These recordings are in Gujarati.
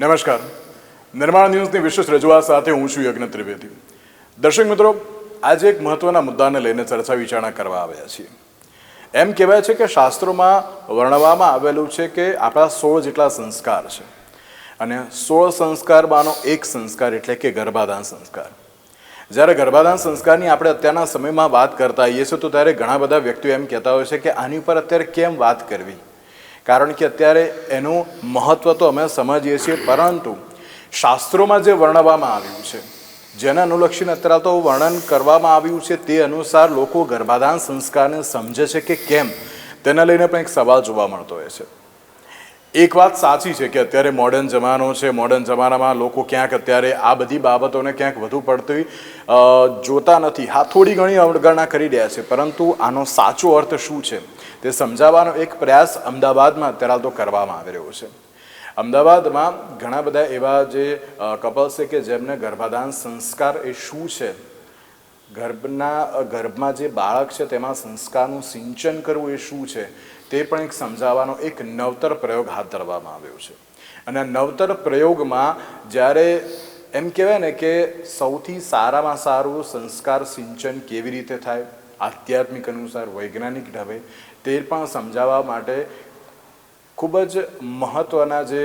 નમસ્કાર. નિર્માણ ન્યૂઝની વિશેષ રજૂઆત સાથે હું છું યજ્ઞ ત્રિવેદી. દર્શક મિત્રો, આજે એક મહત્વના મુદ્દાને લઈને ચર્ચા વિચારણા કરવા આવ્યા છીએ. એમ કહેવાય છે કે શાસ્ત્રોમાં વર્ણવવામાં આવેલું છે કે આપણા 16 જેટલા સંસ્કાર છે અને 16 સંસ્કારમાંનો એક સંસ્કાર એટલે કે ગર્ભાધાન સંસ્કાર. જ્યારે ગર્ભાધાન સંસ્કારની આપણે અત્યારના સમયમાં વાત કરતા આવીએ છીએ તો ત્યારે ઘણા બધા વ્યક્તિઓ એમ કહેતા હોય છે કે આની ઉપર અત્યારે કેમ વાત કરવી, કારણ કે અત્યારે એનું મહત્ત્વ તો અમે સમજીએ છીએ, પરંતુ શાસ્ત્રોમાં જે વર્ણવવામાં આવ્યું છે, જેને અનુલક્ષીને અત્યારે તો વર્ણન કરવામાં આવ્યું છે, તે અનુસાર લોકો ગર્ભાધાન સંસ્કારને સમજે છે કે કેમ, તેને લઈને પણ એક સવાલ જોવા મળતો હોય છે. એક વાત સાચી છે કે અત્યારે મોડર્ન જમાનો છે, મોડર્ન જમાનામાં લોકો ક્યાંક અત્યારે આ બધી બાબતોને ક્યાંક વધુ પડતી જોતા નથી. હા, થોડી ઘણી અવગણના કરી રહ્યા છે, પરંતુ આનો સાચો અર્થ શું છે તે સમજાવવાનો એક પ્રયાસ અમદાવાદમાં અત્યારે તો કરવામાં આવી રહ્યો છે. અમદાવાદમાં ઘણા બધા એવા જે કપલ્સ છે કે જેમને ગર્ભાધાન સંસ્કાર એ શું છે, ગર્ભમાં જે બાળક છે તેમાં સંસ્કારનું સિંચન કરવું એ શું છે, તે પણ એક સમજાવવાનો એક નવતર પ્રયોગ હાથ ધરવામાં આવ્યો છે. અને નવતર પ્રયોગમાં જ્યારે એમ કહેવાય ને કે સૌથી સારામાં સારું સંસ્કાર સિંચન કેવી રીતે થાય, આધ્યાત્મિક અનુસાર, વૈજ્ઞાનિક ઢબે, તે પણ સમજાવવા માટે ખૂબ જ મહત્ત્વના જે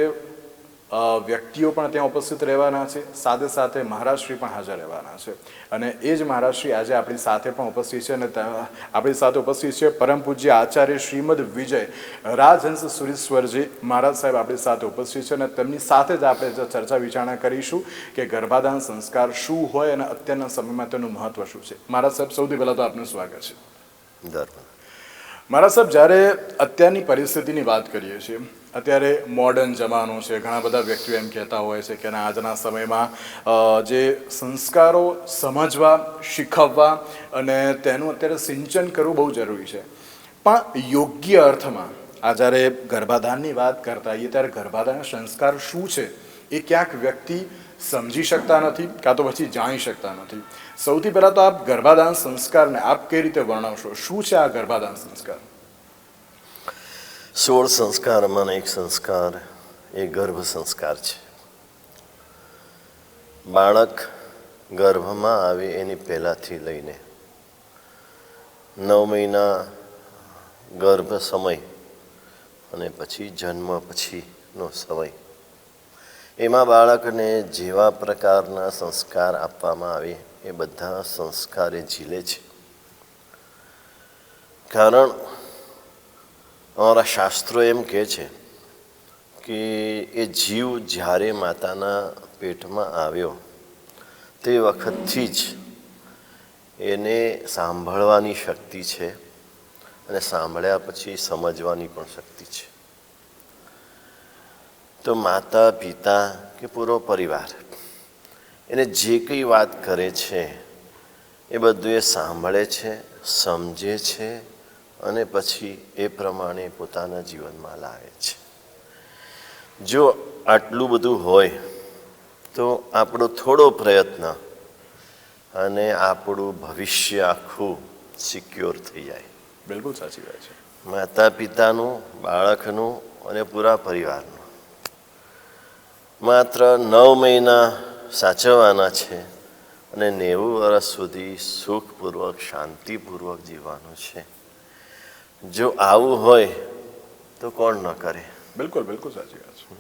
વ્યક્તિઓ પણ ત્યાં ઉપસ્થિત રહેવાના છે. સાથે સાથે મહારાજશ્રી પણ હાજર રહેવાના છે. અને એ જ મહારાજશ્રી આજે આપણી સાથે પણ ઉપસ્થિત છે. અને આપણી સાથે ઉપસ્થિત છે પરમ પૂજ્ય આચાર્ય શ્રીમદ વિજય રાજહંસ સુરીશ્વરજી મહારાજ સાહેબ આપણી સાથે ઉપસ્થિત છે. અને તેમની સાથે જ આપણે ચર્ચા વિચારણા કરીશું કે ગર્ભાધાન સંસ્કાર શું હોય અને અત્યારના સમયમાં તેનું મહત્ત્વ શું છે. મહારાજ સાહેબ, સૌથી પહેલાં તો આપનું સ્વાગત છે. મહારાજ સાહેબ, જ્યારે અત્યારની પરિસ્થિતિની વાત કરીએ છીએ, અત્યારે મોડર્ન જમાનો છે, ઘણા બધા વ્યક્તિઓ એમ કહેતા હોય છે કે આજના સમયમાં જે સંસ્કારો સમજવા, શીખવવા અને તેનું અત્યારે સિંચન કરવું બહુ જરૂરી છે. પણ યોગ્ય અર્થમાં આ જ્યારે ગર્ભાધાનની વાત કરતા હોઈએ ત્યારે ગર્ભાધાન સંસ્કાર શું છે એ ક્યાંક વ્યક્તિ સમજી શકતા નથી, કાં તો પછી જાણી શકતા નથી. સૌથી પહેલાં તો આપ ગર્ભાધાન સંસ્કારને આપ કઈ રીતે વર્ણવશો? શું છે આ ગર્ભાધાન સંસ્કાર? 16 સંસ્કારમાં એક સંસ્કાર એ ગર્ભ સંસ્કાર છે. બાળક ગર્ભમાં આવે એની પહેલાંથી લઈને 9 મહિના ગર્ભ સમય અને પછી જન્મ પછીનો સમય, એમાં બાળકને જેવા પ્રકારના સંસ્કાર આપવામાં આવે એ બધા સંસ્કાર એ ઝીલે છે. કારણ અમારા શાસ્ત્રો એમ કહે છે કે એ જીવ જ્યારે માતાના પેટમાં આવ્યો તે વખતથી જ એને સાંભળવાની શક્તિ છે અને સાંભળ્યા પછી સમજવાની પણ શક્તિ છે. તો માતા, પિતા કે પૂરો પરિવાર એને જે કંઈ વાત કરે છે એ બધું એ સાંભળે છે, સમજે છે અને પછી એ પ્રમાણે પોતાના જીવનમાં લાવે છે. જો આટલું બધું હોય તો આપણો થોડો પ્રયત્ન અને આપણું ભવિષ્ય આખું સિક્યોર થઈ જાય. બિલકુલ સાચી વાત છે. માતા પિતાનું, બાળકનું અને પૂરા પરિવારનું માત્ર 9 મહિના સાચવવાના છે અને 90 વર્ષ સુધી સુખપૂર્વક, શાંતિપૂર્વક જીવવાનું છે. જો આવું હોય તો કોણ ન કરે? બિલકુલ બિલકુલ સાચી વાત છે.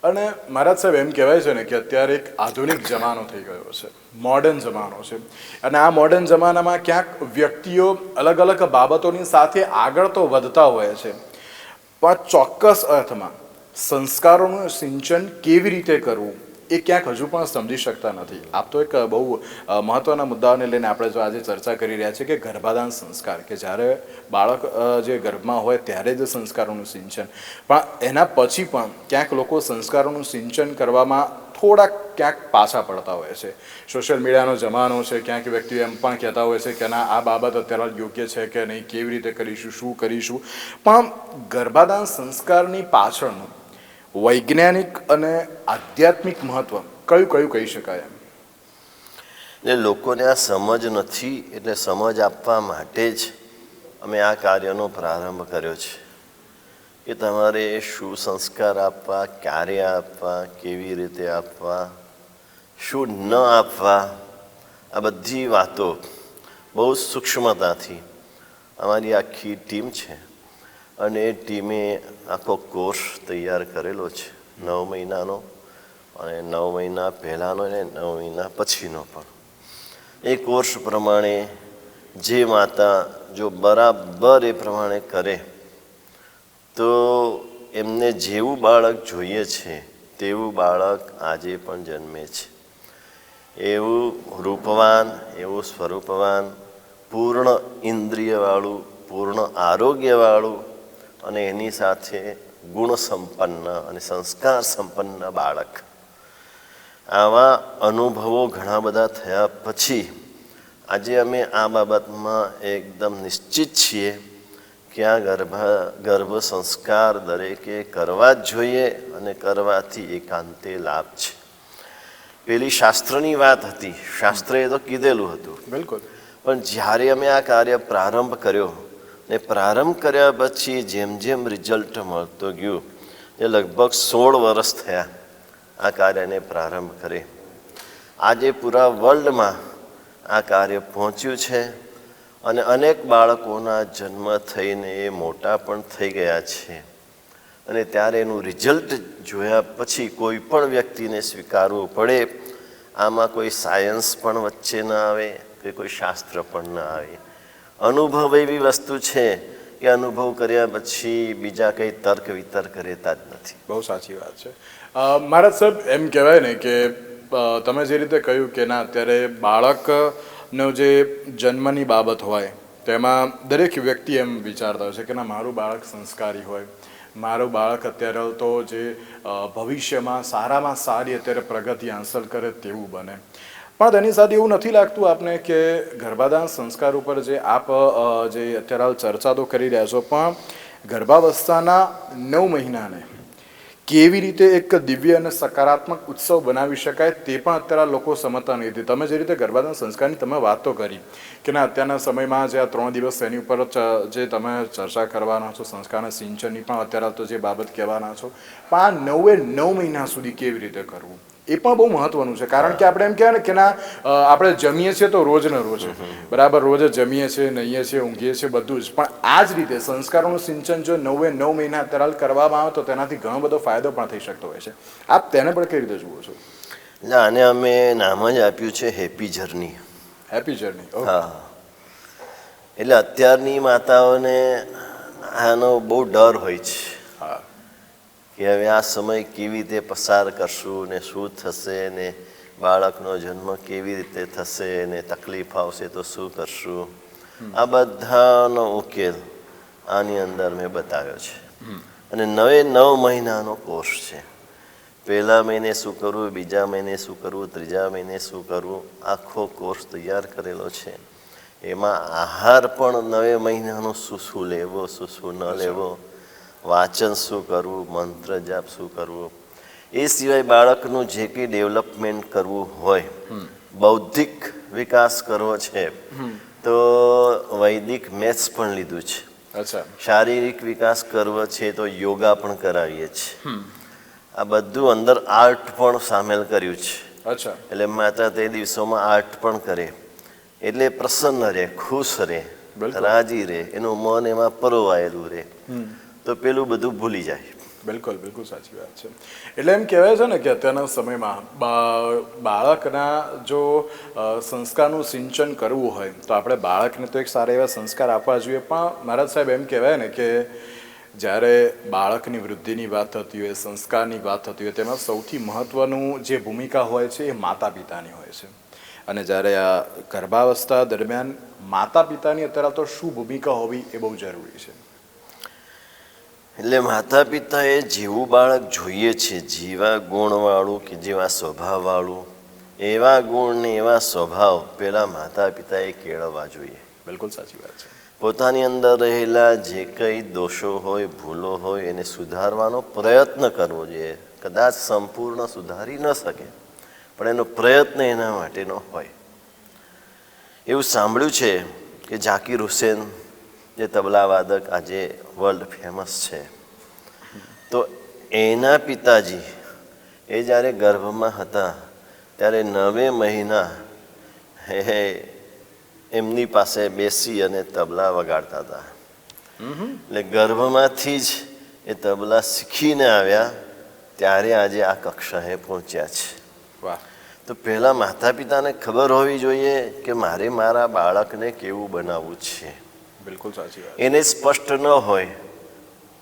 અને મહારાજ સાહેબ, એમ કહેવાય છે ને કે અત્યારે એક આધુનિક જમાનો થઈ ગયો છે, મોડર્ન જમાનો છે. અને આ મોડર્ન જમાનામાં ક્યાંક વ્યક્તિઓ અલગ અલગ બાબતોની સાથે આગળ તો વધતા હોય છે, પણ ચોક્કસ અર્થમાં સંસ્કારોનું સિંચન કેવી રીતે કરવું એ ક્યાંક હજુ પણ સમજી શકતા નથી. આપ તો એક બહુ મહત્ત્વના મુદ્દાઓને લઈને આપણે જો આજે ચર્ચા કરી રહ્યા છીએ કે ગર્ભાધાન સંસ્કાર, કે જ્યારે બાળક જે ગર્ભમાં હોય ત્યારે જ સંસ્કારોનું સિંચન, પણ એના પછી પણ ક્યાંક લોકો સંસ્કારોનું સિંચન કરવામાં થોડાક ક્યાંક પાછા પડતા હોય છે. સોશિયલ મીડિયાનો જમાનો છે, ક્યાંક વ્યક્તિઓ એમ પણ કહેતા હોય છે કે ના, આ બાબત અત્યારે યોગ્ય છે કે નહીં, કેવી રીતે કરીશું, શું કરીશું. પણ ગર્ભાધાન સંસ્કારની પાછળનું વૈજ્ઞાનિક અને આધ્યાત્મિક મહત્વ કયું કયું કહી શકાય એમ? એટલે લોકોને આ સમજ નથી, એટલે સમજ આપવા માટે જ અમે આ કાર્યનો પ્રારંભ કર્યો છે. કે તમારે શું સંસ્કાર આપવા, ક્યારે આપવા, કેવી રીતે આપવા, શું ન આપવા, આ બધી વાતો બહુ સૂક્ષ્મતાથી અમારી આખી ટીમ છે અને એ ટીમે આખો કોર્સ તૈયાર કરેલો છે 9 મહિનાનો, અને 9 મહિના પહેલાંનો અને 9 મહિના પછીનો પણ. એ કોર્સ પ્રમાણે જે માતા જો બરાબર એ પ્રમાણે કરે તો એમને જેવું બાળક જોઈએ છે તેવું બાળક આજે પણ જન્મે છે. એવું રૂપવાન, એવું સ્વરૂપવાન, પૂર્ણ ઇન્દ્રિયવાળું, પૂર્ણ આરોગ્યવાળું અને એની સાથે ગુણ સંપન્ન અને સંસ્કાર સંપન્ન બાળક. આવા અનુભવો ઘણા બધા થયા પછી આજે અમે આ બાબતમાં એકદમ નિશ્ચિત છીએ કે આ ગર્ભ સંસ્કાર દરેકે કરવા જ જોઈએ અને કરવાથી એકાંતે લાભ છે. પેલી શાસ્ત્રની વાત હતી, શાસ્ત્રએ તો કીધેલું હતું, બિલકુલ. પણ જ્યારે અમે આ કાર્ય પ્રારંભ કર્યો ને પ્રારંભ કર્યા પછી જેમ જેમ રિઝલ્ટ મળતો ગયું, એ લગભગ 16 વર્ષ થયા આ કાર્યને પ્રારંભ કરે. આજે પૂરા વર્લ્ડમાં આ કાર્ય પહોંચ્યું છે અને અનેક બાળકોના જન્મ થઈને એ મોટા પણ થઈ ગયા છે. અને ત્યારે એનું રિઝલ્ટ જોયા પછી કોઈ પણ વ્યક્તિને સ્વીકારવું પડે, આમાં કોઈ સાયન્સ પણ વચ્ચે ન આવે કે કોઈ શાસ્ત્ર પણ ન આવે. અનુભવ એવી વસ્તુ છે કે અનુભવ કર્યા પછી બીજા કંઈ તર્ક વિતર્ક રહેતા જ નથી. બહુ સાચી વાત છે. મહારાજ સાહેબ, એમ કહેવાય ને કે તમે જે રીતે કહ્યું કે ના, અત્યારે બાળકનો જે જન્મની બાબત હોય તેમાં દરેક વ્યક્તિ એમ વિચારતા હોય છે કે ના, મારું બાળક સંસ્કારી હોય, મારું બાળક અત્યારે તો જે ભવિષ્યમાં સારામાં સારી અત્યારે પ્રગતિ હાંસલ કરે તેવું બને. પણ તેની સાથે એવું નથી લાગતું આપને કે ગર્ભાધાન સંસ્કાર ઉપર જે આપ જે અત્યારે હાલ ચર્ચા તો કરી રહ્યા છો, પણ ગર્ભાવસ્થાના 9 મહિનાને કેવી રીતે એક દિવ્ય અને સકારાત્મક ઉત્સવ બનાવી શકાય તે પણ અત્યારે લોકો સમજતા નથી. તમે જે રીતે ગર્ભાધાન સંસ્કારની તમે વાત તો કરી કે ના, અત્યારના સમયમાં જે આ 3 દિવસ એની ઉપર જે તમે ચર્ચા કરવાના છો, સંસ્કારના સિંચનની પણ અત્યારે તો જે બાબત કહેવાના છો, પણ આ 9 મહિના સુધી કેવી રીતે કરવું એ પણ બહુ મહત્વનું છે. કારણ કે આપણે એમ કહેવાય ને કે ના, આપણે જમીએ છીએ તો રોજ ને રોજ બરાબર, રોજ જ જમીએ છીએ, નહીએ છીએ, ઊંઘીએ છીએ, બધું જ. પણ આ જ રીતે સંસ્કારોનું સિંચન જો 9 મહિના અત્યારે કરવામાં આવે તો તેનાથી ઘણો બધો ફાયદો પણ થઈ શકતો હોય છે. આપ તેને પણ કઈ રીતે જુઓ છો? આને અમે નામ જ આપ્યું છે હેપી જર્ની. Happy journey. હા, એટલે અત્યારની માતાઓને આનો બહુ ડર હોય છે કે હવે આ સમય કેવી રીતે પસાર કરશું ને શું થશે ને બાળકનો જન્મ કેવી રીતે થશે ને તકલીફ આવશે તો શું કરશું. આ બધાનો ઉકેલ આની અંદર મેં બતાવ્યો છે. અને 9 મહિનાનો કોર્સ છે. પહેલા મહિને શું કરવું, બીજા મહિને શું કરવું, ત્રીજા મહિને શું કરવું, આખો કોર્સ તૈયાર કરેલો છે. એમાં આહાર પણ 9 મહિનાનો શું લેવો, શું ન લેવો, વાંચન શું કરવું, મંત્ર જાપ શું કરવું, એ સિવાય બાળકનું જે કંઈ ડેવલપમેન્ટ કરવું હોય, બૌદ્ધિક વિકાસ કરવો છે તો વૈદિક મેથ્સ પણ લીધું છે. અચ્છા. શારીરિક વિકાસ કરવો છે તો યોગા પણ કરાવીએ છીએ. આ બધું અંદર આર્ટ પણ સામેલ કર્યું છે. અચ્છા. એટલે માતા તે દિવસોમાં આર્ટ પણ કરે એટલે પ્રસન્ન રહે, ખુશ રહે, રાજી રહે, એનું મન એમાં પરોવાયેલું રહે તો પેલું બધું ભૂલી જાય. બિલકુલ, બિલકુલ સાચી વાત છે. એટલે એમ કહેવાય છે ને કે અત્યારના સમયમાં બાળકના જો સંસ્કારનું સિંચન કરવું હોય તો આપણે બાળકને તો એક સારા એવા સંસ્કાર આપવા જોઈએ. પણ મહારાજ સાહેબ, એમ કહેવાય ને કે જ્યારે બાળકની વૃદ્ધિની વાત થતી હોય, સંસ્કારની વાત થતી હોય, તેમાં સૌથી મહત્ત્વનું જે ભૂમિકા હોય છે એ માતા પિતાની હોય છે. અને જ્યારે આ ગર્ભાવસ્થા દરમિયાન માતા પિતાની અત્યારે તો શું ભૂમિકા હોવી એ બહુ જરૂરી છે. એટલે માતા પિતાએ જેવું બાળક જોઈએ છે, જેવા ગુણવાળું કે જેવા સ્વભાવવાળું, એવા ગુણ ને એવા સ્વભાવ પેલા માતા પિતાએ કેળવવા જોઈએ. બિલકુલ સાચી વાત છે. પોતાની અંદર રહેલા જે કંઈ દોષો હોય, ભૂલો હોય, એને સુધારવાનો પ્રયત્ન કરવો જોઈએ. કદાચ સંપૂર્ણ સુધારી ન શકે પણ એનો પ્રયત્ન એના માટેનો હોય. એવું સાંભળ્યું છે કે ઝાકીર હુસેન જે તબલા વાદક આજે વર્લ્ડ ફેમસ છે, તો એના પિતાજી એ જ્યારે ગર્ભમાં હતા ત્યારે 9 મહિના એમની પાસે બેસી અને તબલા વગાડતા હતા. એટલે ગર્ભમાંથી જ એ તબલા શીખીને આવ્યા, ત્યારે આજે આ કક્ષાએ પહોંચ્યા છે. વાહ. તો પહેલાં માતા પિતાને ખબર હોવી જોઈએ કે મારે મારા બાળકને કેવું બનાવવું છે. બિલકુલ સાચી વાત. એને સ્પષ્ટ ન હોય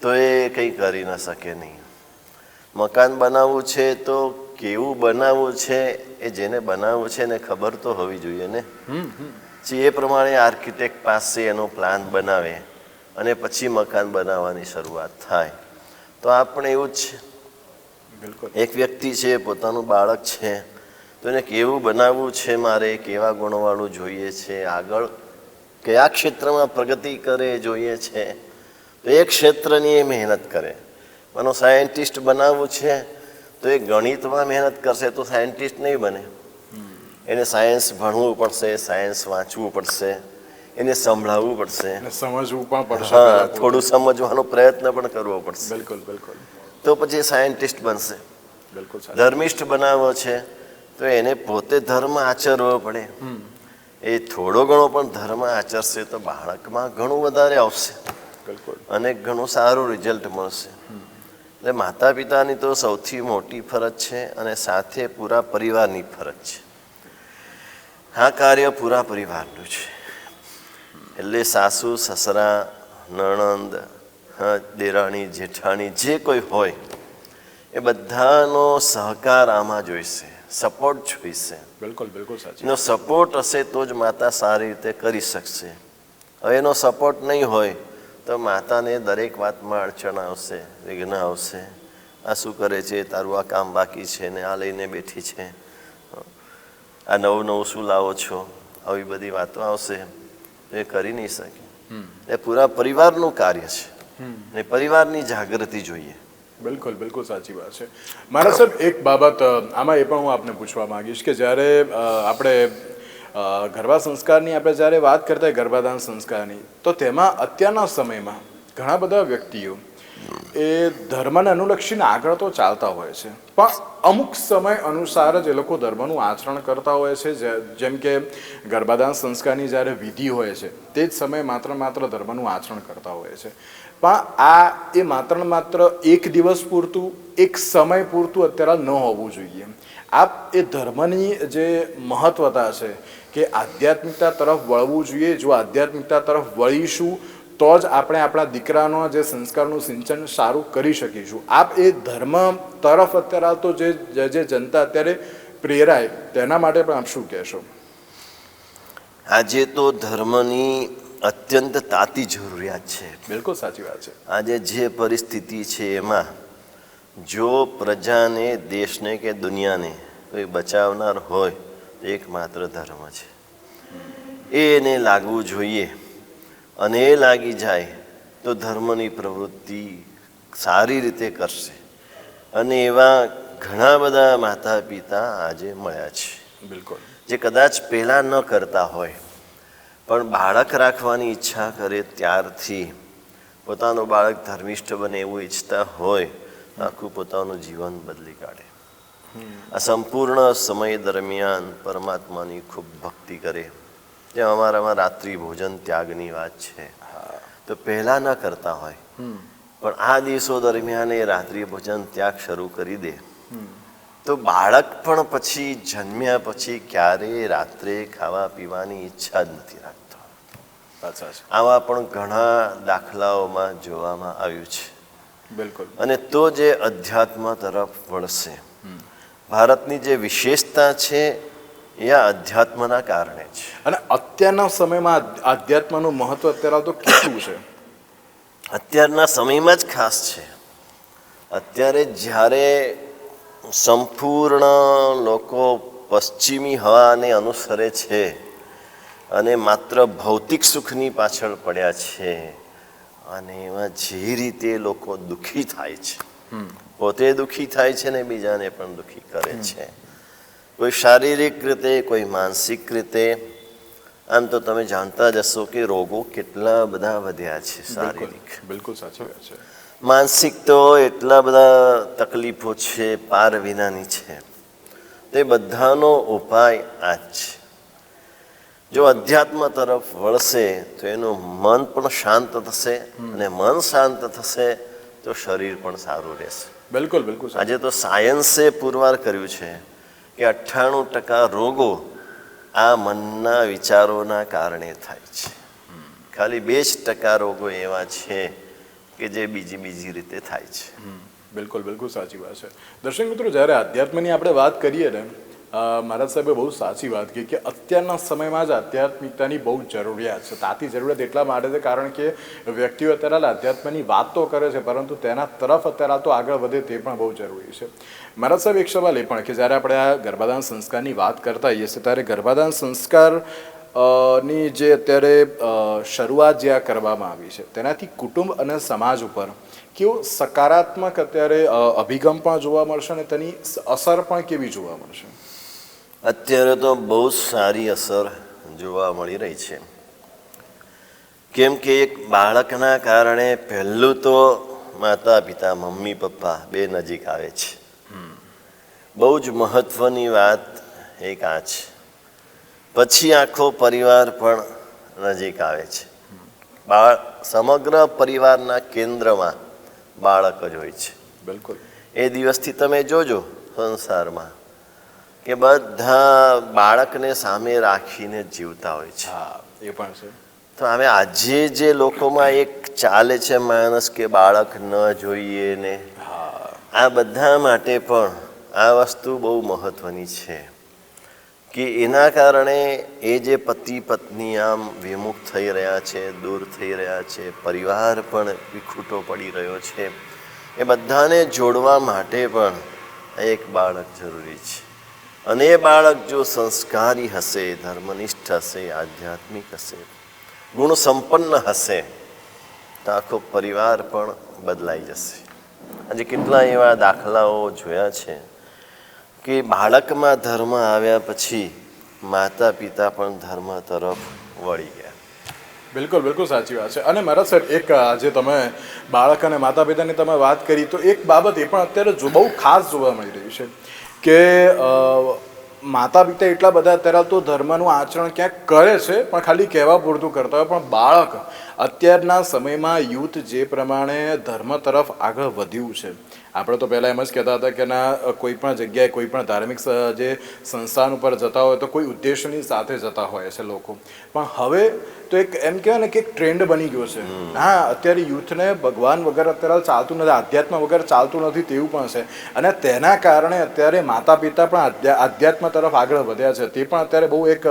તો એ કંઈ કરી ન શકે નહીં. મકાન બનાવવું છે તો કેવું બનાવવું છે એ જેને બનાવવું છે એને ખબર તો હોવી જોઈએ ને. પછી એ પ્રમાણે આર્કિટેક્ટ પાસે એનો પ્લાન બનાવે અને પછી મકાન બનાવવાની શરૂઆત થાય. તો આપણે એવું જ છે. બિલકુલ. એક વ્યક્તિ છે, પોતાનું બાળક છે, તો એને કેવું બનાવવું છે, મારે કેવા ગુણવાળું જોઈએ છે, આગળ કયા ક્ષેત્રમાં પ્રગતિ કરે જોઈએ છે, તો એ ક્ષેત્રની એ મહેનત કરે. મને સાયન્ટિસ્ટ બનાવવું છે તો એ ગણિતમાં મહેનત કરશે તો સાયન્ટિસ્ટ નહીં બને. એને સાયન્સ ભણવું પડશે, સાયન્સ વાંચવું પડશે, એને સંભળાવવું પડશે, અને સમજવું પણ પડશે. હા, થોડું સમજવાનો પ્રયત્ન પણ કરવો પડશે. બિલકુલ બિલકુલ. તો પછી સાયન્ટિસ્ટ બનશે. બિલકુલ સાચું. ધર્મિષ્ઠ બનાવવો છે તો એને પોતે ધર્મ આચરવો પડે. એ થોડો ઘણો પણ ધર્મ આચરશે તો બાળકમાં ઘણું વધારે આવશે બિલકુલ. અને ઘણું સારું રિઝલ્ટ મળશે. એટલે માતા પિતાની તો સૌથી મોટી ફરજ છે અને સાથે પૂરા પરિવારની ફરજ છે. આ કાર્ય પૂરા પરિવારનું છે. એટલે સાસુ, સસરા, નણંદ, દેરાણી, જેઠાણી જે કોઈ હોય એ બધાનો સહકાર આમાં જોઈશે, સપોર્ટ જોઈશે. બિલકુલ બિલકુલ સાચી. એનો સપોર્ટ હશે તો જ માતા સારી રીતે કરી શકશે. હવે એનો સપોર્ટ નહીં હોય તો માતાને દરેક વાતમાં અડચણ આવશે, વિઘ્ન આવશે. આ શું કરે છે, તારું આ કામ બાકી છે ને આ લઈને બેઠી છે, આ નવું નવું શું લાવો છો, આવી બધી વાતો આવશે તો એ કરી નહીં શકે. એ પૂરા પરિવારનું કાર્ય છે ને પરિવારની જાગૃતિ જોઈએ. બિલકુલ બિલકુલ સાચી વાત છે. મારા સાહેબ એક બાબત આમાં એ પણ હું આપને પૂછવા માંગીશ કે જ્યારે આપણે ગર્ભા સંસ્કારની આપણે જ્યારે વાત કરતા ગર્ભાધાન સંસ્કારની, તો તેમાં અત્યારના સમયમાં ઘણા બધા વ્યક્તિઓ એ ધર્મને અનુલક્ષીને આગળ તો ચાલતા હોય છે, પણ અમુક સમય અનુસાર જ એ લોકો ધર્મનું આચરણ કરતા હોય છે. જેમ કે ગર્ભાધાન સંસ્કારની જ્યારે વિધિ હોય છે તે જ સમયે માત્ર ધર્મનું આચરણ કરતા હોય છે. પણ આ એ માત્ર એક દિવસ પૂરતું, એક સમય પૂરતું અત્યારે ન હોવું જોઈએ. આપ એ ધર્મની જે મહત્વતા છે કે આધ્યાત્મિકતા તરફ વળવું જોઈએ. જો આધ્યાત્મિકતા તરફ વળીશું તો જ આપણે આપણા દીકરાનો જે સંસ્કારનું સિંચન સારું કરી શકીશું. આપ એ ધર્મ તરફ અત્યારે તો જે જનતા અત્યારે પ્રેરાય તેના માટે પણ આપ શું કહેશો? આજે તો ધર્મની અત્યંત તાતી જરૂરિયાત છે. બિલકુલ સાચી વાત છે. આજે જે પરિસ્થિતિ છે એમાં જો પ્રજાને, દેશને કે દુનિયાને કોઈ બચાવનાર હોય તો એકમાત્ર ધર્મ છે. એને લાગવું જોઈએ અને એ લાગી જાય તો ધર્મની પ્રવૃત્તિ સારી રીતે કરશે. અને એવા ઘણા બધા માતા પિતા આજે મળ્યા છે. બિલકુલ. જે કદાચ પહેલાં ન કરતા હોય પણ બાળક રાખવાની ઈચ્છા કરે ત્યારથી પોતાનું બાળક ધર્મિષ્ઠ બને એવું ઈચ્છતા હોય આખું પોતાનું જીવન બદલી કાઢે. આ સંપૂર્ણ સમય દરમિયાન પરમાત્માની ખૂબ ભક્તિ કરે. જેમ અમારામાં રાત્રિ ભોજન ત્યાગની વાત છે, તો પહેલાં ન કરતા હોય પણ આ દિવસો દરમિયાન એ રાત્રિ ભોજન ત્યાગ શરૂ કરી દે તો બાળક પણ પછી જન્મ્યા પછી ક્યારેય રાત્રે ખાવા પીવાની ઈચ્છા જ નથી રાખતો. આવા પણ ઘણા દાખલાઓમાં જોવામાં આવ્યું છે. બિલકુલ. અને તો જે અધ્યાત્મ તરફ વળશે. ભારતની જે વિશેષતા છે એ આ અધ્યાત્મના કારણે છે. અને અત્યારના સમયમાં આધ્યાત્મનું મહત્વ અત્યારે તો કેટલું છે? અત્યારના સમયમાં જ ખાસ છે. અત્યારે જ્યારે સંપૂર્ણ લોકો પશ્ચિમી હવાને અનુસરે છે અને માત્ર ભૌતિક સુખની પાછળ પડ્યા છે અને એમાં જે રીતે લોકો દુઃખી થાય છે, પોતે દુઃખી થાય છે ને બીજાને પણ દુઃખી કરે છે. કોઈ શારીરિક રીતે, કોઈ માનસિક રીતે. આમ તો તમે જાણતા જ હશો કે રોગો કેટલા બધા વધ્યા છે શારીરિક. બિલકુલ સાચી વાત છે. માનસિક તો એટલા બધા તકલીફો છે, પાર વિનાની છે. તે બધાનો ઉપાય આ જ છે. જો અધ્યાત્મ તરફ વળશે તો એનું મન પણ શાંત થશે, અને મન શાંત થશે તો શરીર પણ સારું રહેશે. બિલકુલ બિલકુલ. આજે તો સાયન્સે પુરવાર કર્યું છે કે 98% રોગો આ મનના વિચારોના કારણે થાય છે. ખાલી 2% રોગો એવા છે કે જે બીજી રીતે થાય છે. બિલકુલ બિલકુલ સાચી વાત છે. દર્શક મિત્રો, જ્યારે આધ્યાત્મની આપણે વાત કરીએ ને, મહારાજ સાહેબે બહુ સાચી વાત કહી કે અત્યારના સમયમાં જ આધ્યાત્મિકતાની બહુ જરૂરિયાત છે. તાતી જરૂરિયાત એટલા માટે છે કારણ કે વ્યક્તિઓ અત્યારે આધ્યાત્મની વાત તો કરે છે, પરંતુ તેના તરફ અત્યારે તો આગળ વધે તે પણ બહુ જરૂરી છે. મહારાજ સાહેબ, એક સવાલ એ પણ કે જ્યારે આપણે આ ગર્ભાધાન સંસ્કારની વાત કરતા હોઈએ છીએ ત્યારે ગર્ભાધાન સંસ્કાર ની જે અત્યારે શરૂઆત જે આ કરવામાં આવી છે તેનાથી કુટુંબ અને સમાજ ઉપર કેવો સકારાત્મક અત્યારે અભિગમ પણ જોવા મળશે અને તેની અસર પણ કેવી જોવા મળશે? અત્યારે તો બહુ સારી અસર જોવા મળી રહી છે. કેમ કે એક બાળકના કારણે પહેલું તો માતા પિતા, મમ્મી પપ્પા બે નજીક આવે છે. બહુ જ મહત્વની વાત એક આ છે. પછી આખો પરિવાર પણ નજીક આવે છે. સમગ્ર પરિવારના કેન્દ્રમાં બાળક જ હોય છે. બિલકુલ. એ દિવસથી તમે જોજો સંસારમાં કે બધા બાળકને સામે રાખીને જીવતા હોય છે. હા, એ પણ છે. તો હવે આજે જે લોકોમાં એક ચાલે છે માણસ કે બાળક ન જોઈએ ને, આ બધા માટે પણ આ વસ્તુ બહુ મહત્વની છે કે એના કારણે એ જે પતિ પત્ની આમ વિમુખ થઈ રહ્યા છે, દૂર થઈ રહ્યા છે, પરિવાર પણ વિખૂટો પડી રહ્યો છે, એ બધાને જોડવા માટે પણ એક બાળક જરૂરી છે. અને એ બાળક જો સંસ્કારી હશે, ધર્મનિષ્ઠ હશે, આધ્યાત્મિક હશે, ગુણ સંપન્ન હશે તો આખો પરિવાર પણ બદલાઈ જશે. આજે કેટલા એવા દાખલાઓ જોયા છે કે બાળકમાં ધર્મ આવ્યા પછી માતા પિતા પણ ધર્મ તરફ વળી ગયા. બિલકુલ બિલકુલ સાચી વાત છે. અને મારા સર, એક આજે તમે બાળક અને માતા પિતાની તમે વાત કરી તો એક બાબત એ પણ અત્યારે બહુ ખાસ જોવા મળી રહી છે કે માતા પિતા એટલા બધા અત્યારે તો ધર્મનું આચરણ ક્યાંક કરે છે પણ ખાલી કહેવા પૂરતું કરતા હોય, પણ બાળક અત્યારના સમયમાં યુથ જે પ્રમાણે ધર્મ તરફ આગળ વધ્યું છે, આપણે તો પહેલાં એમ જ કહેતા હતા કે ના કોઈ પણ જગ્યાએ કોઈ પણ ધાર્મિક જે સંસ્થાન ઉપર જતા હોય તો કોઈ ઉદ્દેશની સાથે જતા હોય છે લોકો, પણ હવે તો એક એમ કહેવાય ને કે એક ટ્રેન્ડ બની ગયો છે. હા, અત્યારે યુથને ભગવાન વગર અત્યારે ચાલતું નથી, આધ્યાત્મ વગર ચાલતું નથી તેવું પણ છે. અને તેના કારણે અત્યારે માતા પિતા પણ આધ્યાત્મ તરફ આગળ વધ્યા છે. તે પણ અત્યારે બહુ એક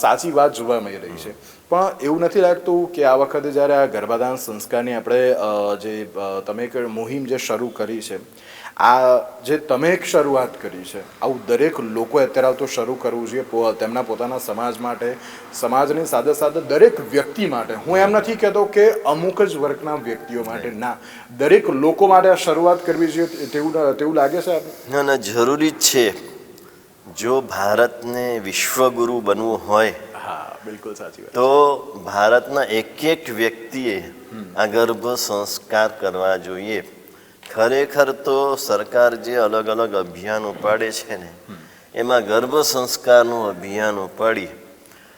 સાચી વાત જોવા મળી રહી છે. પણ એવું નથી લાગતું કે આ વખતે જ્યારે આ ગર્ભાધાન સંસ્કારની આપણે જે તમે એક મુહિમ જે શરૂ કરી છે, આ જે તમે એક શરૂઆત કરી છે, આવું દરેક લોકોએ અત્યારે તો શરૂ કરવું જોઈએ તેમના પોતાના સમાજ માટે, સમાજની સાથે સાથે દરેક વ્યક્તિ માટે. હું એમ નથી કહેતો કે અમુક જ વર્ગના વ્યક્તિઓ માટે, ના, દરેક લોકો માટે આ શરૂઆત કરવી જોઈએ તેવું લાગે છે? ના ના, જરૂરી જ છે. જો ભારતને વિશ્વગુરુ બનવું હોય, હા, બિલકુલ સાચી વાત, તો ભારતના એક વ્યક્તિએ આ ગર્ભ સંસ્કાર કરવા જોઈએ. ખરેખર તો સરકાર જે અલગ અલગ અભિયાન ઉપાડે છે ને, એમાં ગર્ભ સંસ્કારનું અભિયાન ઉપાડી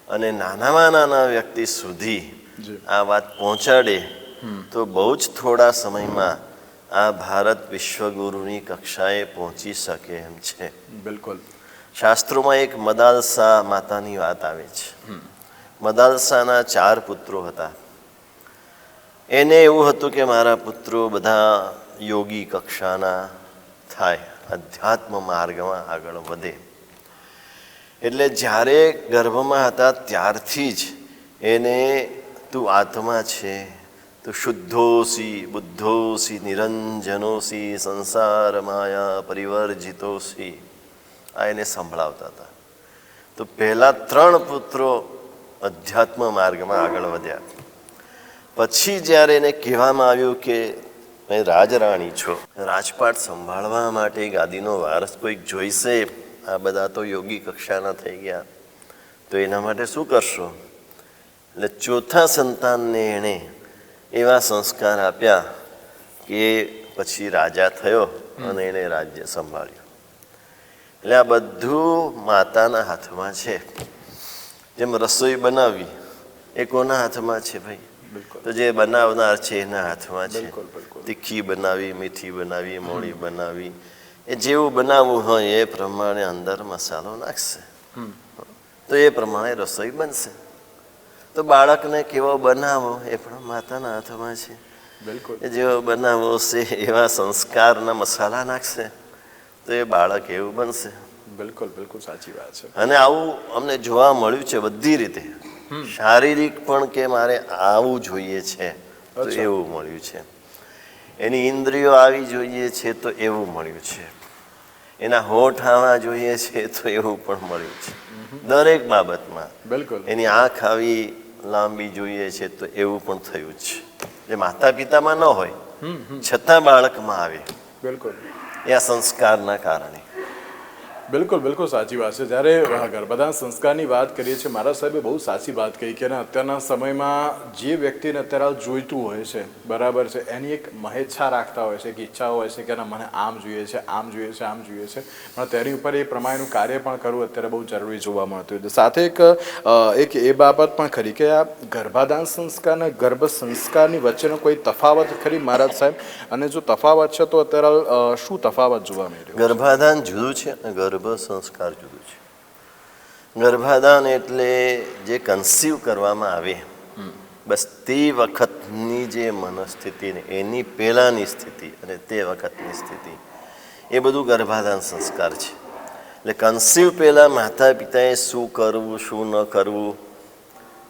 અને નાનામાં નાના વ્યક્તિ સુધી આ વાત પહોંચાડે તો બહુ જ થોડા સમયમાં આ ભારત વિશ્વગુરુની કક્ષાએ પહોંચી શકે એમ છે. બિલકુલ. શાસ્ત્રોમાં એક મદાલસા માતાની વાત આવે છે. મદાલસાના 4 પુત્રો હતા. એને એવું હતું કે મારા પુત્રો બધા યોગી કક્ષાના થાય, અધ્યાત્મ માર્ગમાં આગળ વધે. એટલે જ્યારે ગર્ભમાં હતા ત્યારથી જ એને તું આત્મા છે, તું શુદ્ધોસી, બુદ્ધોસી, નિરંજનોસી, સંસાર માયા પરિવર્જિતોસી, આ એને સંભળાવતા હતા. તો પહેલા 3 પુત્રો અધ્યાત્મ માર્ગમાં આગળ વધ્યા. પછી જ્યારે એને કહેવામાં આવ્યું કે મેં રાજરાણી છો, રાજપાટ સંભાળવા માટે ગાદીનો વારસ કોઈક જોઈશે, આ બધા તો યોગી કક્ષાના થઈ ગયા, તો એના માટે શું કરશો? એટલે ચોથા સંતાનને એણે એવા સંસ્કાર આપ્યા કે પછી રાજા થયો અને એણે રાજ્ય સંભાળ્યું. એટલે આ બધું માતાના હાથમાં છે. જેમ રસોઈ બનાવવી એ કોના હાથમાં છે ભાઈ? તો જે બનાવનાર છે એના હાથમાં છે. તીખી બનાવી, મીઠી બનાવી, મોળી બનાવી, એ જેવું બનાવવું હોય એ પ્રમાણે અંદર મસાલો નાખશે તો એ પ્રમાણે રસોઈ બનશે. તો બાળકને કેવો બનાવો એ પણ માતાના હાથમાં છે. એ જેવો બનાવો છે એવા સંસ્કારના મસાલા નાખશે તો એ બાળક એવું બનશે. બિલકુલ બિલકુલ સાચી વાત છે. અને આવું અમને જોવા મળ્યું છે બધી રીતે. શારીરિક પણ કે મારે આવું જોઈએ છે તો એવું મળ્યું છે. એની ઇન્દ્રિયો આવી જોઈએ છે તો એવું મળ્યું છે. એના હોઠ આવવા જોઈએ છે તો એવું પણ મળ્યું છે. દરેક બાબતમાં બિલકુલ. એની આંખ આવી લાંબી જોઈએ છે તો એવું પણ થયું છે. જે માતા પિતામાં ન હોય છતાં બાળકમાં આવે. બિલકુલ. એ આ સંસ્કારના કારણે. બિલકુલ બિલકુલ સાચી વાત છે. જ્યારે ગર્ભાધાન સંસ્કારની વાત કરીએ છીએ, મારા સાહેબે બહુ સાચી વાત કહી કે અત્યારના સમયમાં જે વ્યક્તિને અત્યારે જોઈતું હોય છે, બરાબર છે, એની એક મહેચ્છા રાખતા હોય છે, એક ઈચ્છા હોય છે કે મને આમ જોઈએ છે, આમ જોઈએ છે, આમ જોઈએ છે, પણ તેની ઉપર એ પ્રમાણેનું કાર્ય પણ કરવું અત્યારે બહુ જરૂરી જોવા મળતું હોય છે. સાથે એક એ બાબત પણ ખરી કે આ ગર્ભાધાન સંસ્કાર અને ગર્ભ સંસ્કારની વચ્ચેનો કોઈ તફાવત ખરી મહારાજ સાહેબ? અને જો તફાવત છે તો અત્યારે શું તફાવત જોવા મળી રહ્યો? ગર્ભાધાન જુદું છે અને ગર્ભ સંસ્કાર જુદું છે. ગર્ભાધાન એટલે જે કન્સીવ કરવામાં આવે બસ તે વખતની જે મનસ્થિતિ ને એની પહેલાંની સ્થિતિ અને તે વખતની સ્થિતિ, એ બધું ગર્ભાધાન સંસ્કાર છે. એટલે કન્સીવ પહેલાં માતા પિતાએ શું કરવું શું ન કરવું,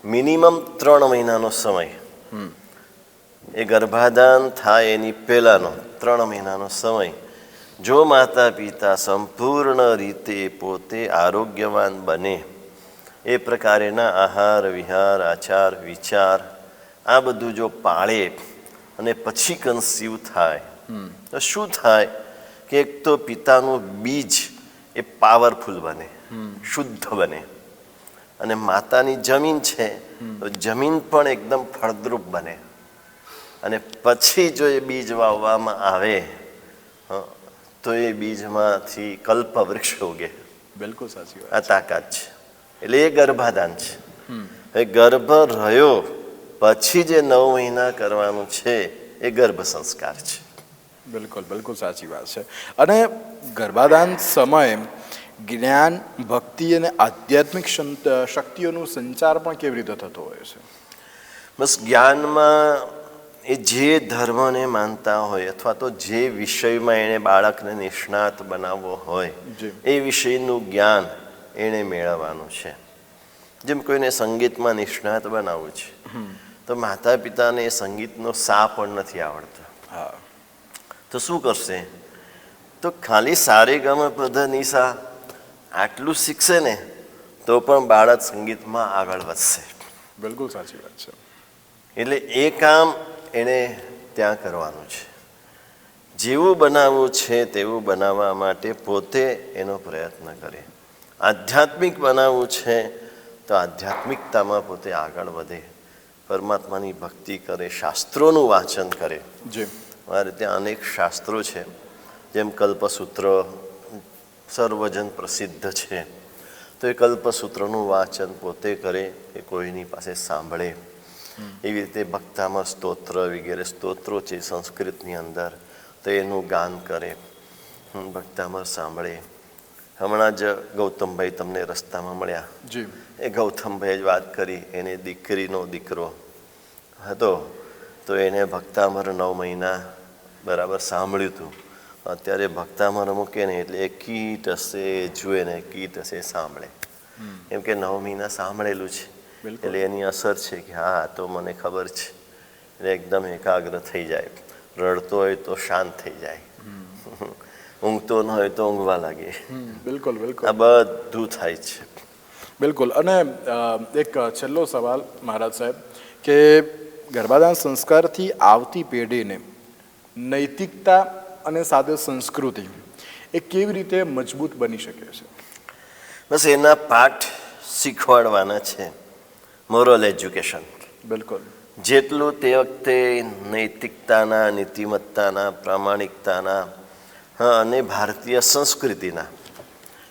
મિનિમમ 3 મહિનાનો સમય, એ ગર્ભાધાન થાય એની પહેલાંનો 3 મહિનાનો સમય જો માતા પિતા સંપૂર્ણ રીતે પોતે આરોગ્યવાન બને, એ પ્રકારેના આહાર વિહાર આચાર વિચાર આ બધું જો પાળે અને પછી કન્સીવ થાય તો શું થાય કે એક તો પિતાનું બીજ એ પાવરફુલ બને, શુદ્ધ બને, અને માતાની જમીન છે તો જમીન પણ એકદમ ફળદ્રુપ બને. અને પછી જો એ બીજ વાવવામાં આવે તો એ બીજમાંથી કલ્પ વૃક્ષ ઉગે. બિલકુલ સાચી વાત. આ તાકાત છે. એટલે એ ગર્ભાધાન છે. એ ગર્ભ રહ્યો પછી જે 9 મહિના કરવાનું છે એ ગર્ભ સંસ્કાર છે. બિલકુલ બિલકુલ સાચી વાત છે. અને ગર્ભાધાન સમયે જ્ઞાન, ભક્તિ અને આધ્યાત્મિક શક્તિઓનું સંચાર પણ કેવી રીતે થતો હોય છે? બસ જ્ઞાનમાં એ જે ધર્મને માનતા હોય અથવા તો જે વિષયમાં એણે બાળકને નિષ્ણાત બનાવવો હોય એ વિષયનું જ્ઞાન એણે મેળવવાનું છે. જેમ કોઈને સંગીતમાં નિષ્ણાત બનાવવું છે તો માતા પિતાને એ સંગીતનો સા પણ નથી આવડતો, તો શું કરશે? તો ખાલી સારે ગમ પધ નિસા આટલું શીખશે ને તો પણ બાળક સંગીતમાં આગળ વધશે. બિલકુલ સાચી વાત છે. એટલે એ કામ એણે ત્યાં કરવાનું છે. જેવું બનાવવું છે તેવું બનાવવા માટે પોતે એનો પ્રયત્ન કરે. આધ્યાત્મિક બનાવવું છે તો આધ્યાત્મિકતામાં પોતે આગળ વધે, પરમાત્માની ભક્તિ કરે, શાસ્ત્રોનું વાંચન કરે. મારે ત્યાં અનેક શાસ્ત્રો છે, જેમ કલ્પસૂત્ર સર્વજન પ્રસિદ્ધ છે, તો એ કલ્પસૂત્રનું વાંચન પોતે કરે કે કોઈની પાસે સાંભળે. એવી રીતે ભક્તામર સ્તોત્ર વગેરે સ્તોત્રો છે સંસ્કૃતની અંદર, તો એનું ગાન કરે, ભક્તામર સાંભળે. હમણાં જ ગૌતમભાઈ તમને રસ્તામાં મળ્યા, એ ગૌતમભાઈએ જ વાત કરી, એને દીકરીનો દીકરો હતો તો એને ભક્તામર 9 મહિના બરાબર સાંભળ્યું હતું. અત્યારે ભક્તામર મૂકે ને એટલે એ કીટ હશે જુએ ને કીટ હશે સાંભળે, એમ કે 9 મહિના સાંભળેલું છે એટલે એની અસર છે કે હા તો મને ખબર છે. એટલે એકદમ એકાગ્ર થઈ જાય, રડતો હોય તો શાંત થઈ જાય, ઊંઘતો ન હોય તો ઊંઘવા લાગે. બિલકુલ બિલકુલ આ બધું થાય છે. બિલકુલ. અને એક છેલ્લો સવાલ મહારાજ સાહેબ કે ગર્ભાધાન સંસ્કારથી આવતી પેઢીને નૈતિકતા અને સાથે સંસ્કૃતિ એ કેવી રીતે મજબૂત બની શકે છે? બસ એના પાઠ શીખવાડવાના છે, મોરલ એજ્યુકેશન. બિલકુલ. જેટલું તે વખતે નૈતિકતાના, નીતિમત્તાના, પ્રામાણિકતાના અને ભારતીય સંસ્કૃતિના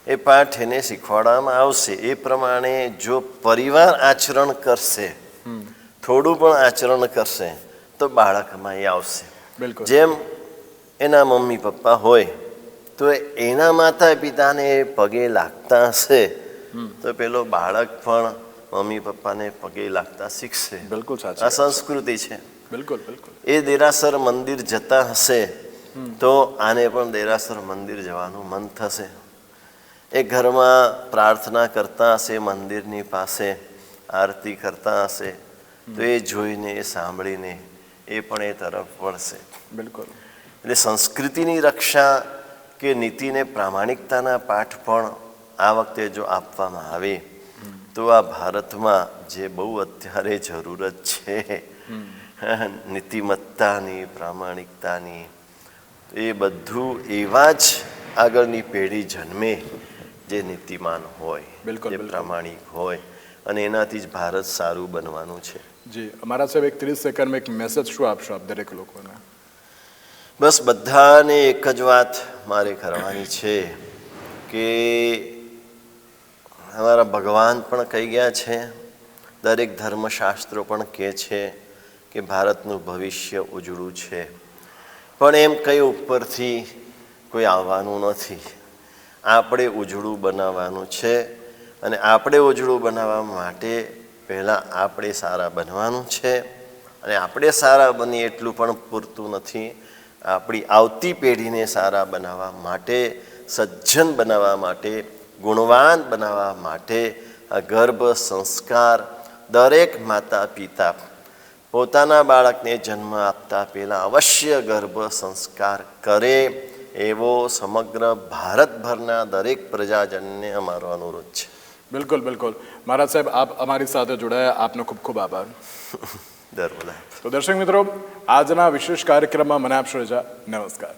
એ પાઠ એને શીખવાડવામાં આવશે. એ પ્રમાણે જો પરિવાર આચરણ કરશે, થોડું પણ આચરણ કરશે, તો બાળકમાં એ આવશે. બિલકુલ. જેમ એના મમ્મી પપ્પા હોય તો એના માતા પિતાને પગે લાગતા હશે તો પેલો બાળક પણ મમ્મી પપ્પાને પગે લાગતા શીખશે. બિલકુલ સાચી આ વાત છે. સંસ્કૃતિ છે. બિલકુલ બિલકુલ. એ દેરાસર મંદિર જતા હશે તો આને પણ દેરાસર મંદિર જવાનું મન થશે. એ ઘરમાં પ્રાર્થના કરતા હશે, મંદિરની પાસે આરતી કરતા હશે તો એ જોઈને, એ સાંભળીને એ પણ એ તરફ વળશે. બિલકુલ. એટલે સંસ્કૃતિની રક્ષા કે નીતિને પ્રામાણિકતાના પાઠ પણ આ વખતે જો આપવામાં આવે તો આ ભારતમાં જે બહુ અત્યારે જરૂરત છે નીતિમત્તાની, પ્રામાણિકતાની, એ બધું એવા જ આગળની પેઢી જન્મે જે નીતિમાન હોય, બિલકુલ, જે બિલકુલ. પ્રામાણિક હોય અને એનાથી જ ભારત સારું બનવાનું છે. જી અમારા સાહેબ એક 30 સેકન્ડમાં એક મેસેજ શું આપશો આપ દરેક લોકોને? બસ બધાને એક જ વાત મારે કરવાની છે કે અમારા ભગવાન પણ કહી ગયા છે, દરેક ધર્મશાસ્ત્રો પણ કહે છે કે ભારતનું ભવિષ્ય ઉજળું છે. પણ એમ કંઈ ઉપરથી કોઈ આવવાનું નથી. આપણે ઉજળું બનાવવાનું છે અને આપણે ઉજળું બનાવવા માટે પહેલાં આપણે સારા બનવાનું છે. અને આપણે સારા બનીએ એટલું પણ પૂરતું નથી. આપણી આવતી પેઢીને સારા બનાવવા માટે, સજ્જન બનાવવા માટે, ગુણવાન બનાવવા માટે આ ગર્ભ સંસ્કાર દરેક માતા પિતા પોતાના બાળકને જન્મ આપતા પહેલાં અવશ્ય ગર્ભ સંસ્કાર કરે એવો સમગ્ર ભારતભરના દરેક પ્રજાજનને અમારો અનુરોધ છે. બિલકુલ બિલકુલ. મહારાજ સાહેબ આપ અમારી સાથે જોડાયા, આપનો ખૂબ ખૂબ આભાર. ધર્મદાય. તો દર્શક મિત્રો, આજના વિશેષ કાર્યક્રમમાં મને આપશો રજા. નમસ્કાર.